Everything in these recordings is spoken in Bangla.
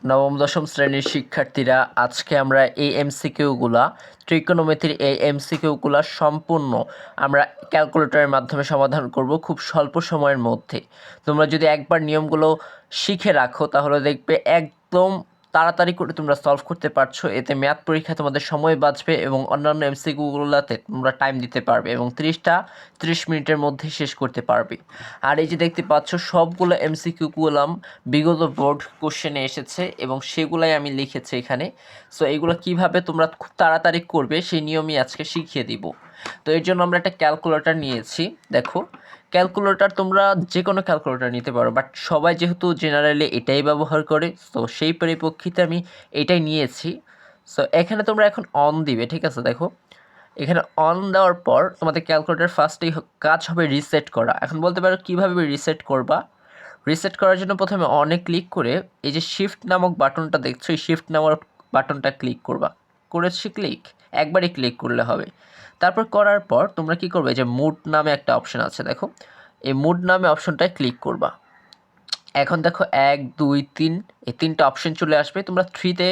নবম দশম শ্রেণীর শিক্ষার্থীরা, আজকে আমরা এই এমসিকিউগুলা ট্রিকোনোমেট্রির এই এমসিকিউগুলা সম্পূর্ণ আমরা ক্যালকুলেটরের মাধ্যমে সমাধান করব খুব স্বল্প সময়ের মধ্যে। তোমরা যদি একবার নিয়মগুলো শিখে রাখো তাহলে দেখবে একদম তাড়াতাড়ি করে তোমরা সলভ করতে পারছো। এতে ম্যাথ পরীক্ষায় তোমাদের সময় বাঁচবে এবং অন্যান্য এমসিকিউগুলোতে তোমরা টাইম দিতে পারবে এবং 30 মিনিটের মধ্যে শেষ করতে পারবে। আর এই যে দেখতে পাচ্ছ সবগুলো এমসিকিউগুলো বিগত বোর্ড কোশ্চেনে এসেছে এবং সেগুলাই আমি লিখেছি এখানে। সো এইগুলো কিভাবে তোমরা খুব তাড়াতাড়ি করবে সেই নিয়মই আজকে শিখিয়ে দিব। তো এর জন্য আমরা একটা ক্যালকুলেটর নিয়েছি। দেখো, ক্যালকুলেটর তোমরা যে কোনো ক্যালকুলেটর নিতে পারো, বাট সবাই যেহেতু জেনারেলি এটাই ব্যবহার করে, তো সেই পরিপ্রেক্ষিতে আমি এটাই নিয়েছি। সো এখানে তোমরা এখন অন দিবে, ঠিক আছে? দেখো, এখানে অন দেওয়ার পর তোমাদের ক্যালকুলেটর ফার্স্টেই কাজ হবে রিসেট করা। এখন বলতে পারো কীভাবে রিসেট করবা। রিসেট করার জন্য প্রথমে অনে ক্লিক করে এই যে শিফট নামক বাটনটা দেখছো, এই শিফট নামক বাটনটা ক্লিক করবা। করেছি ক্লিক, একবারই ক্লিক করলে হবে। তারপর করার পর তোমরা কি করবে, যে মুড নামে একটা অপশন আছে, দেখো এই মুড নামে অপশনটায় ক্লিক করবা। এখন দেখো 1 2 3 এই তিনটা অপশন চলে আসবে। তোমরা 3তে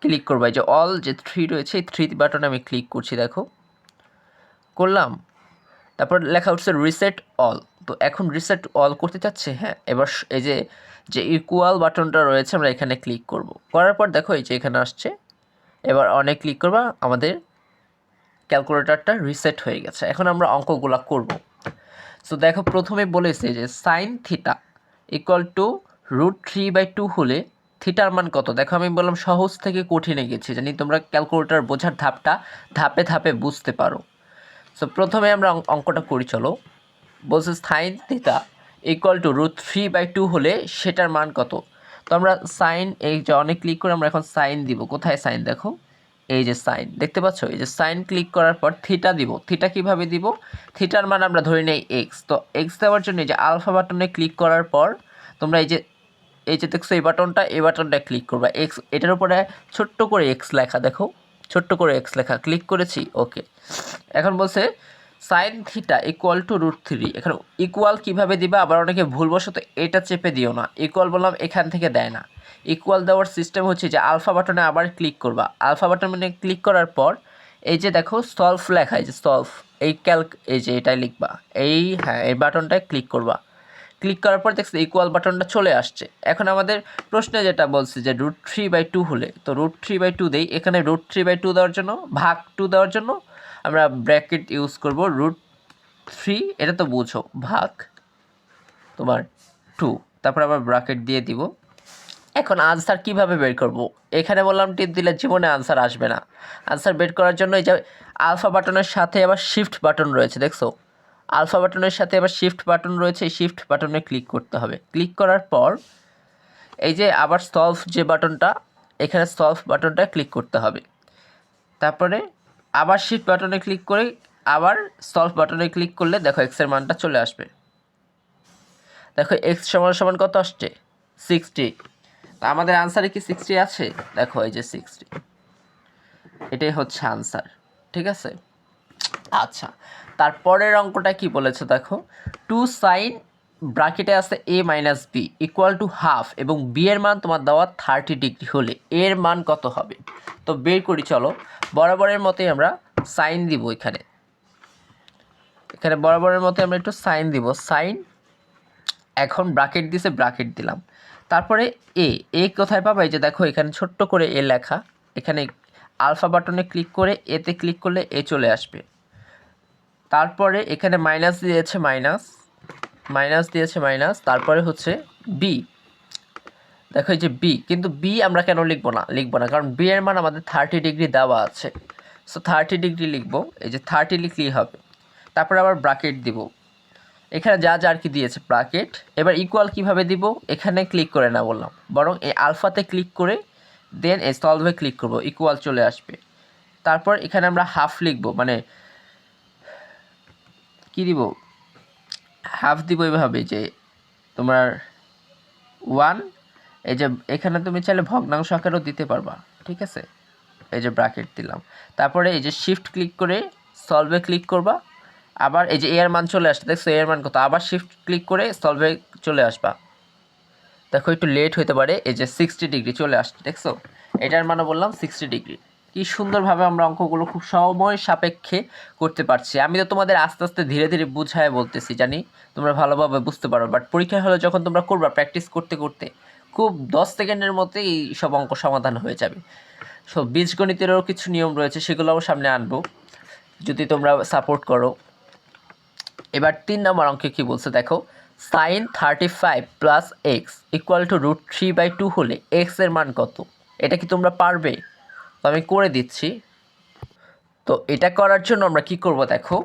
ক্লিক করবা। যে অল যে 3 রয়েছে এই 3 বাটনে আমি ক্লিক করছি, দেখো করলাম। তারপর লেখা উঠছে রিসেট অল। তো এখন রিসেট অল করতে চাচ্ছে। হ্যাঁ, এবার এই যে যে ইকুয়াল বাটনটা রয়েছে আমরা এখানে ক্লিক করব। করার পর দেখো এই যে এখানে আসছে, এবার অনেক ক্লিক করবা, আমাদের ক্যালকুলেটরটা রিসেট হয়ে গেছে। এখন আমরা অঙ্কগুলো করব। সো দেখো, প্রথমে বলেছে যে সাইন থিটা ইকুয়াল টু √3/2 হলে থিটার মান কত। দেখো, আমি বললাম সহজ থেকে কঠিনে গেছি, জানি তোমরা ক্যালকুলেটর বোঝার ধাপটা ধাপে ধাপে বুঝতে পারো। সো প্রথমে আমরা অঙ্কটা করি, চলো। বলছে সাইন থিটা ইকুয়াল টু √3/2 হলে সেটার মান কত। তো আমরা সাইন, এই যে অনেক ক্লিক করে আমরা এখন সাইন দিব। কোথায় সাইন, দেখো এই যে সাইন দেখতে পাচ্ছ, এই যে সাইন ক্লিক করার পর থিটা দিব। থিটা কিভাবে দিব, থিটার মান আমরা ধরে নেই এক্স। তো এক্স দেওয়ার জন্য এই যে আলফা বাটনে ক্লিক করার পর তোমরা এই যে দেখছো এই বাটনটা ক্লিক করবা। এক্স এটার উপরে ছোট্ট করে এক্স লেখা, দেখো ছোট্ট করে এক্স লেখা, ক্লিক করেছি, ওকে। এখন বলছে সাইন থিটা ইকুয়াল টু √3। এখানে ইকুয়াল কীভাবে দিবা, আবার অনেকে ভুলবশত এটা চেপে দিও না। ইকুয়াল বললাম এখান থেকে দেয় না। ইকুয়াল দেওয়ার সিস্টেম হচ্ছে যে আলফা বাটনে আবার ক্লিক করবা। আলফা বাটনে ক্লিক করার পর এই যে দেখো সলভ লেখা, এই যে সলভ, এই এই যে এটাই লিখবা, হ্যাঁ এই বাটনটায় ক্লিক করবা। ক্লিক করার পর দেখছি ইকুয়াল বাটনটা চলে আসছে। এখন আমাদের প্রশ্নে যেটা বলছে যে √3/2 হলে, তো √3/2 দেই। এখানে √3/2 দেওয়ার জন্য, ভাগ 2 দেওয়ার জন্য আমরা ব্র্যাকেট ইউজ করব। √3 এটা তো বুঝো, ভাগ তোমার 2, তারপর আবার ব্র্যাকেট দিয়ে দিব। এখন আনসার কিভাবে বের করব, এখানে বললাম টিপ দিলে জীবনে আনসার আসবে না। আনসার বের করার জন্য এই যে আলফা বাটনের সাথে আবার শিফট বাটন রয়েছে, দেখছো আলফা বাটনের সাথে আবার শিফট বাটন রয়েছে, এই শিফট বাটনে ক্লিক করতে হবে। ক্লিক করার পর এই যে আবার সলভ যে বাটনটা, এখানে সলভ বাটনটা ক্লিক করতে হবে। তারপরে আবার শিফট বাটনে ক্লিক করে আবার সলভ বাটনে ক্লিক করলে দেখো এক্সের মানটা চলে আসবে। দেখো এক্স সমান সমান কত আসছে, 60। তা আমাদের আনসারে কি 60 আছে, দেখো এই যে 60, এটাই হচ্ছে আনসার, ঠিক আছে। আচ্ছা, তারপরের অঙ্কটা কি বলেছে দেখো, 2 সাইন ব্র্যাকেটে আছে a minus B equal to half এবং বি এর মান তোমার দেওয়া 30 ডিগ্রি হলে এর মান কত হবে। তো বের করি, চলো। বরাবরের মতোই আমরা সাইন দিব। এখানে বরাবরের মতো আমরা একটু সাইন দিব। সাইন, এখন ব্র্যাকেট দিছে, ব্র্যাকেট দিলাম। তারপরে এ কোথায় পাবা, এই যে দেখো এখানে ছোট্ট করে এ লেখা। এখানে আলফা বাটনে ক্লিক করে এতে ক্লিক করলে এ চলে আসবে। তারপরে এখানে মাইনাস দিয়েছে, মাইনাস, তারপরে হচ্ছে বি। দেখো এই যে বি, কিন্তু বি আমরা কেন লিখবো না, কারণ বি এর মান আমাদের 30 ডিগ্রি দেওয়া আছে। সো 30 ডিগ্রি লিখবো, এই যে 30 লিখলেই হবে। তারপরে আবার ব্র্যাকেট দিব, এখানে যা আর কি দিয়েছে ব্র্যাকেট। এবার ইকুয়াল কিভাবে দিব, এখানে ক্লিক করে না বললাম, বরং এই আলফাতে ক্লিক করে দেন এই সলভে ক্লিক করব, ইকুয়াল চলে আসবে। তারপর এখানে আমরা হাফ লিখব, মানে কি দিব, হাফ দিব এভাবে যে তোমার 1। এই যে এখানে তুমি চাইলে ভগ্নাংশ আকারেও দিতে পারবা, ঠিক আছে। এই যে ব্র্যাকেট দিলাম। তারপরে এই যে শিফট ক্লিক করে সলভে ক্লিক করবা। আবার এই যে এর মান চলে আসছে, দেখছো এর মান কত, আবার শিফট ক্লিক করে সলভে চলে আসবা। দেখো একটু লেট হতে পারে, এই যে 60 ডিগ্রি চলে আসছে, দেখছো এটার মানে বললাম 60 ডিগ্রি। কি সুন্দরভাবে আমরা অঙ্কগুলো খুব সময় সাপেক্ষে করতে পারছি। আমি তো তোমাদের আস্তে আস্তে ধীরে ধীরে বুঝায় বলতেছি, জানি তোমরা ভালোভাবে বুঝতে পারো, বাট পরীক্ষা হলে যখন তোমরা করবা প্র্যাকটিস করতে করতে খুব 10 সেকেন্ডের মধ্যে এই সব অঙ্ক সমাধান হয়ে যাবে। সো বীজগণিতেরও কিছু নিয়ম রয়েছে, সেগুলোও সামনে আনবো যদি তোমরা সাপোর্ট করো। এবার 3 নম্বর অঙ্কে কী বলছে দেখো, sine 35 plus x equal to √3/2 হলে এক্স এর মান কত? এটা কি তোমরা পারবে? তো আমি করে দিচ্ছি। তো এটা করার জন্য আমরা কি করব দেখো,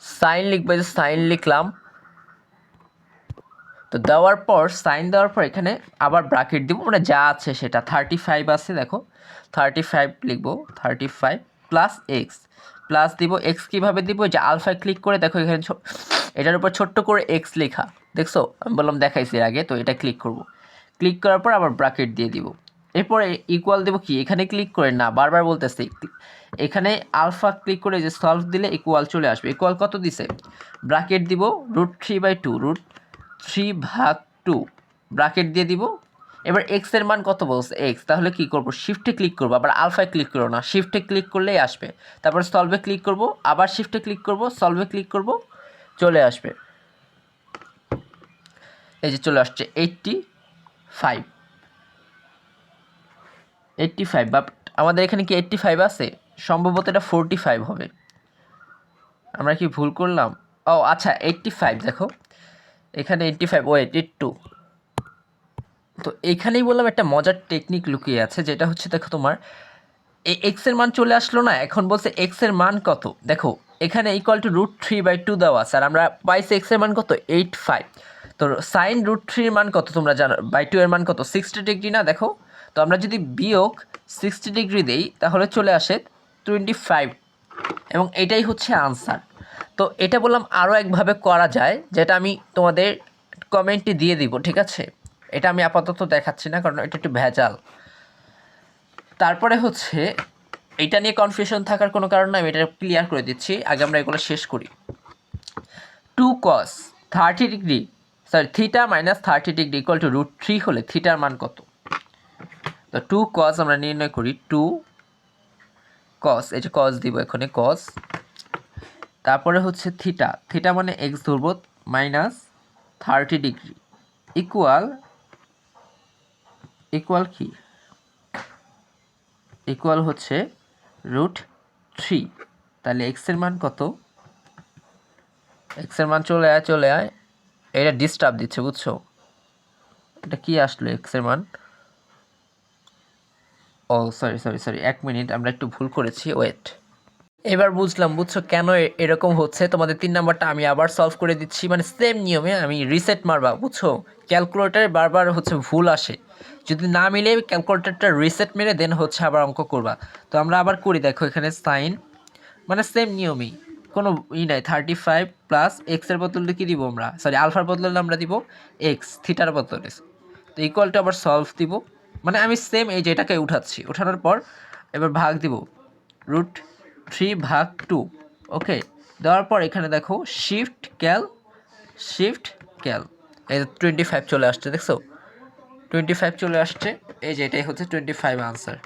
সাইন লিখবে, যে সাইন লিখলাম, তো দেওয়ার পর সাইন দেওয়ার পর এখানে আবার ব্র্যাকেট দিব, মানে যা আছে সেটা 35 আছে, দেখো 35 লিখব, 35 প্লাস এক্স, প্লাস দিব এক্স কীভাবে দিব, যে আলফায় ক্লিক করে দেখো এখানে এটার উপর ছোট্ট করে এক্স লেখা, দেখছো আমি বললাম দেখাইছি এর আগে, তো এটা ক্লিক করব, ক্লিক করার পর আবার ব্র্যাকেট দিয়ে দিব, এরপরে ইকুয়াল দেবো কি, এখানে ক্লিক করে না, বারবার বলতেছি, এখানে আলফা ক্লিক করে যে সলভ দিলে ইকুয়াল চলে আসবে। ইকুয়াল কত দিছে, ব্র্যাকেট দিব √3/2, √3/2 ব্র্যাকেট দিয়ে দিব। এবার এক্স এর মান কত বলছে, এক্স, তাহলে কি করব, শিফটে ক্লিক করব, আবার আলফায় ক্লিক করো না, শিফটে ক্লিক করলেই আসবে, তারপর সলভে ক্লিক করব, আবার শিফটে ক্লিক করব, সলভে ক্লিক করব, চলে আসবে, এই যে চলে আসছে 85, বাট আমাদের এখানে কি 85 আছে, সম্ভবত এটা 45 হবে, আমরা কি ভুল করলাম, ও আচ্ছা 85, দেখো এখানে 85, ওয়েট 82। তো এইখানেই বললাম একটা মজার টেকনিক লুকিয়ে আছে, যেটা হচ্ছে দেখো তোমার এই এক্স এর মান চলে আসলো না, এখন বলছে এক্স এর মান কত, দেখো এখানে ইকুয়াল টু √3/2 দেওয়া আছে, আর আমরা পাইছি এক্স এর মান কত 85। তো সাইন √3 এর মান কত তোমরা জানো, /2 এর মান কত 60 ডিগ্রি না, দেখো তো আমরা যদি বিয়োগ 60 ডিগ্রি দেই তাহলে চলে আসে 25, এবং এটাই হচ্ছে আনসার। তো এটা বললাম আরও একভাবে করা যায়, যেটা আমি তোমাদের কমেন্টে দিয়ে দিব, ঠিক আছে, এটা আমি আপাতত দেখাচ্ছি না কারণ এটা একটু ভেজাল। তারপরে হচ্ছে এটা নিয়ে কনফিউশন থাকার কোনো কারণ নাই, আমি এটা ক্লিয়ার করে দিচ্ছি, আগে আমরা এগুলো শেষ করি। 2 cos 30 degree, sorry theta minus 30 degree equal to √3 হলে থিটার মান কত? তো 2 cos আমরা নির্ণয় করি, 2 cos, এই যে cos দিব এখানে cos, তারপরে হচ্ছে থিটা, থিটা মানে এক্স ধরব, মাইনাস 30 ডিগ্রি ইকুয়াল কি, ইকুয়াল হচ্ছে √3, তাহলে এক্স এর মান কত, এক্স এর মান চলে আয়, এটা ডিস্টার্ব দিচ্ছে বুঝছো, এটা কি আসলো এক্স এর মান, ও সরি 1 মিনিট, আমরা একটু ভুল করেছি, ওয়েট, এবার বুঝলাম, বুঝছো কেন এরকম হচ্ছে। তোমাদের 3 নাম্বারটা আমি আবার সলভ করে দিচ্ছি, মানে সেম নিয়মে আমি রিসেট মারবা, বুঝছো ক্যালকুলেটারে বারবার হচ্ছে ভুল আসে, যদি না মিলে ক্যালকুলেটারটা রিসেট মেরে দেন হচ্ছে আবার অঙ্ক করবা। তো আমরা আবার করি, দেখো এখানে সাইন, মানে সেম নিয়মই, কোনো নাই, 35 প্লাস এক্সের বদলে কী দিব আমরা, সরি আলফার বদলে আমরা দিব এক্স, থিটার বদলে, তো ইকুয়ালটা আবার সলভ দিব, মানে আমি সেম এই যে এটাকে উঠাচ্ছি, উঠানোর পর এবার ভাগ দিব √3/2, ওকে, দেওয়ার পর এখানে দেখো শিফট ক্যাল, এই 25 চলে আসছে, দেখছো 25 চলে আসছে, এই যে এটাই হচ্ছে 25 আনসার,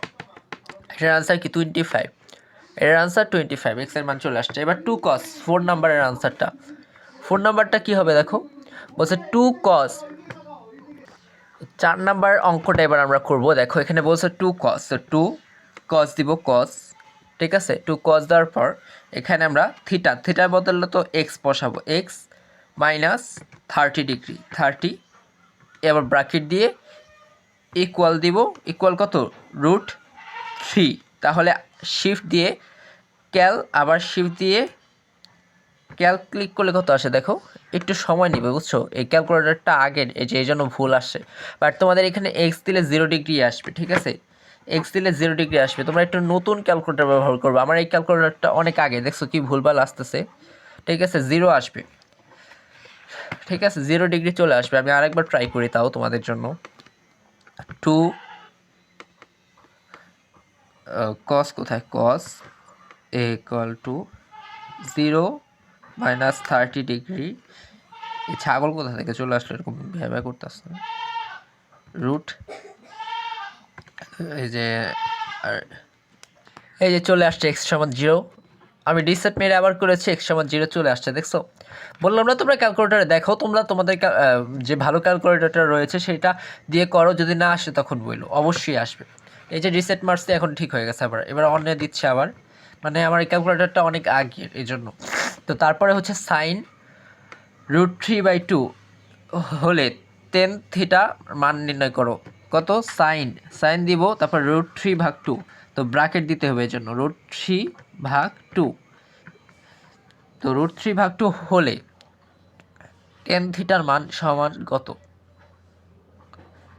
এটার আনসার কি 25, এর আনসার 25, এক্স এর মান চলে আসছে। এবার 2 cos 4 নাম্বারের আনসারটা, 4 নাম্বারটা কী হবে দেখো, বলছে 2 cos, 4 নাম্বার অঙ্কটা এবার আমরা করব, দেখো এখানে বলছে 2 cos, তো 2 cos দিব cos, ঠিক আছে, 2 cos দেওয়ার পর এখানে আমরা থিটার বদলে তো এক্স বসাবো, এক্স মাইনাস 30 ডিগ্রি 30, এবার ব্র্যাকেট দিয়ে ইকুয়াল দিব, ইকুয়াল কত √3, তাহলে শিফট দিয়ে ক্যাল, আবার শিফট দিয়ে ক্যাল ক্লিক করলে কত আসে দেখো, একটু সময় নেবে বুঝছো, এই ক্যালকুলেটরটা আগের, এই যে এই জন্য ভুল আসে, বাট তোমাদের এখানে এক্স দিলে 0 ডিগ্রি আসবে, ঠিক আছে, এক্স দিলে 0 ডিগ্রি আসবে, তোমরা একটু নতুন ক্যালকুলেটর ব্যবহার করবে, আমার এই ক্যালকুলেটরটা অনেক আগে, দেখছো কি ভুলভাল আসতেছে, ঠিক আছে 0 আসবে, ঠিক আছে 0 ডিগ্রি চলে আসবে। আমি আরেকবার ট্রাই করি তাও তোমাদের জন্য, 2 cos, কোথায় cos equal to 0 minus 30 degree, এই ছাগল কোথা থেকে চলে আসলো, এরকম ভেবে করতেছে, রুট এই যে আর এই যে চলে আসছে x সমান 0। আমি রিসেট মেরে আবার করেছি x সমান 0 চলে আসছে, দেখছো? বললাম না তোমরা ক্যালকুলেটরে দেখো, তোমরা তোমাদের যে ভালো ক্যালকুলেটরটা রয়েছে সেটা দিয়ে করো, যদি না আসে তখন বললো, অবশ্যই আসবে। এই যে রিসেট মারছে এখন ঠিক হয়ে গেছে, এবার অন্য দিচ্ছে আবার, মানে আমার এই ক্যালকুলেটরটা অনেক আগের এই জন্য। তো তারপরে হচ্ছে সাইন √3/2 হলে টেন থিটা মান নির্ণয় করো। কত? সাইন দিব, তারপর √3/2, তো ব্র্যাকেট দিতে হবে, এই জন্য √3/2। তো √3/2 হলে টেন থিটার মান সমান কত?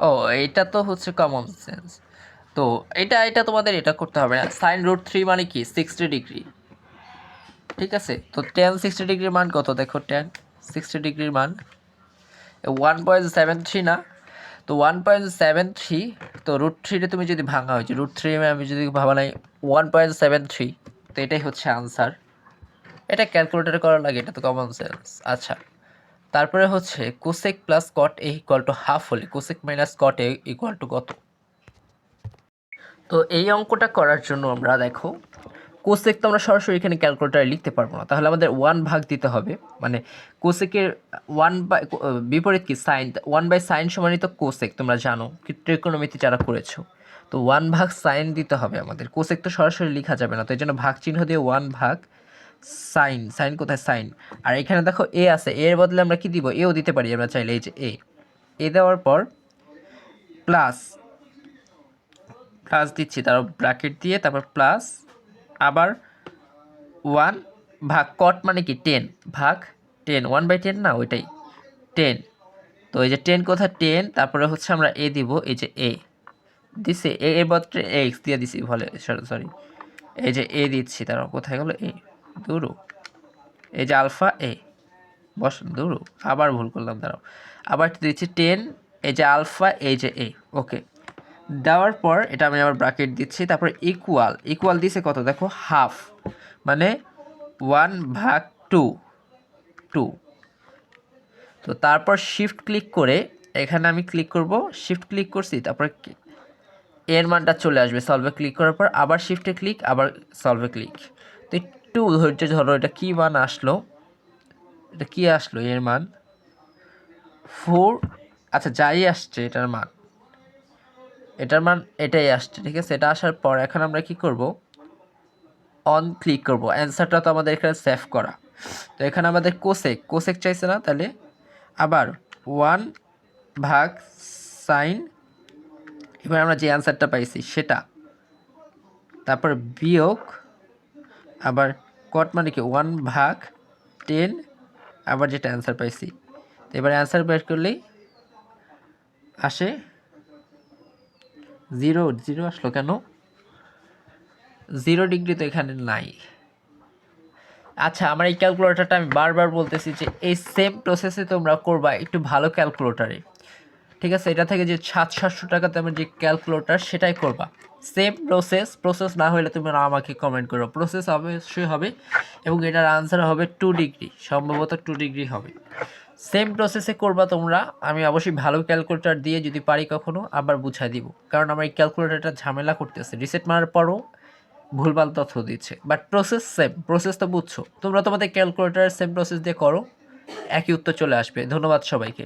ও এইটা তো হচ্ছে কমন সেন্স। তো এটা তোমাদের এটা করতে হবে না। সাইন √3 মানে কি? 60 ডিগ্রি, ঠিক আছে? তো টেন 60 ডিগ্রির মান কত? দেখো টেন 60 ডিগ্রির মান 1.73 না? তো 1.73, তো √3 তুমি যদি ভাঙা হয়েছে, √3 আমি যদি ভাবা নাই 1.73, তো এটাই হচ্ছে আনসার। এটা ক্যালকুলেটরে করা লাগে, এটা তো কমন সেন্স। আচ্ছা, তারপরে হচ্ছে cosec plus cot A equal to half হলে cosec minus cot A equal to কত? তো এই অঙ্কটা করার জন্য আমরা দেখো, কোসেক তো আমরা সরাসরি এখানে ক্যালকুলেটারে লিখতে পারবো না, তাহলে আমাদের 1 ভাগ দিতে হবে। মানে কোসেকের 1/, বিপরীত কি? সাইন। 1/sin সমানিত কোসেক, তোমরা জানো ত্রিকোণমিতি যারা করেছো। তো 1 ভাগ সাইন দিতে হবে আমাদের। কোসেক তো সরাসরি লেখা যাবে না, তো এই জন্য ভাগ চিহ্ন দিয়ে 1 ভাগ সাইন কোথায়? সাইন। আর এখানে দেখো এ আছে, এর বদলে আমরা কি দিব? এও দিতে পারি আমরা চাইলে। এই যে এ দেওয়ার পর প্লাস দিচ্ছি, তারপর ব্র্যাকেট দিয়ে, তারপর প্লাস আবার 1 ভাগ কট মানে কি? 10 ভাগ 10, 1/10 না, ওইটাই 10। তো এই যে 10 কোথায়? 10, তারপরে হচ্ছে আমরা এ দিব, এই যে এ দিছি, এর বদলে এক্স দিয়ে দিছি, বলে সরি, এই যে এ দিচ্ছি, তারপর কোথায় গেল? এ দূরু, এই যে আলফা এ বস দূরু, আবার ভুল করলাম, দাঁড়াও, আবার দিচ্ছি 10, এই যে আলফা, এই যে এ। ওকে, দেওয়ার পর এটা আমি আবার ব্র্যাকেট দিচ্ছি, তারপর ইকুয়াল দিছে কত? দেখো হাফ, মানে 1/2। তো তারপর শিফট ক্লিক করে এখানে আমি ক্লিক করব, শিফট ক্লিক করছি, তারপর এর মানটা চলে আসবে। সলভে ক্লিক করার পর আবার শিফটে ক্লিক, আবার সলভে ক্লিক। তো একটু ধৈর্য ধরো, এটা কি মান আসলো? এটা কি আসলো? এর মান 4। আচ্ছা, যাই আসছে এটার মান এটাই আসছে, ঠিক আছে? এটা আসার পর এখন আমরা কি করব? অন ক্লিক করব। অ্যান্সারটা তো আমাদের এখানে সেভ করা। তো এখানে আমাদের কোসেক চাইছে না, তাহলে আবার 1 ভাগ সাইন, এবার আমরা যে অ্যান্সারটা পাইছি সেটা, তারপর বিয়োগ আবার কট মানে কি? 1/10, আবার যেটা অ্যান্সার পাইছি। তো এবার অ্যান্সার বের করলেই আসে 0 আসলো কেন? 0 ডিগ্রি তো এখানে নাই। আচ্ছা, আমার এই ক্যালকুলেটরটা আমি বারবার বলতেছি যে এই সেম প্রসেসে তোমরা করবা একটু ভালো ক্যালকুলেটরে, ঠিক আছে? এটা থেকে যে 700-700 টাকাতে আমার যে ক্যালকুলেটর সেটাই করবা। সেম প্রসেস না হলে তুমি আমাকে কমেন্ট করো। প্রসেস অবশ্যই হবে, এবং এটার আনসার হবে 2 ডিগ্রি, সম্ভবত 2 ডিগ্রি হবে। সেম প্রসেসে করবা তোমরা। আমি অবশ্যই ভালো ক্যালকুলেটর দিয়ে যদি পারি কখনো আবার বুঝাই দিব, কারণ আমার এই ক্যালকুলেটরটা ঝামেলা করতেছে, রিসেট মারার পরও ভুলভাল তথ্য দিচ্ছে। বাট প্রসেস সেম, প্রসেস তো বুঝছো তোমরা। তোমাদের ক্যালকুলেটরের সেম প্রসেস দিয়ে করো, একই উত্তর চলে আসবে। ধন্যবাদ সবাইকে।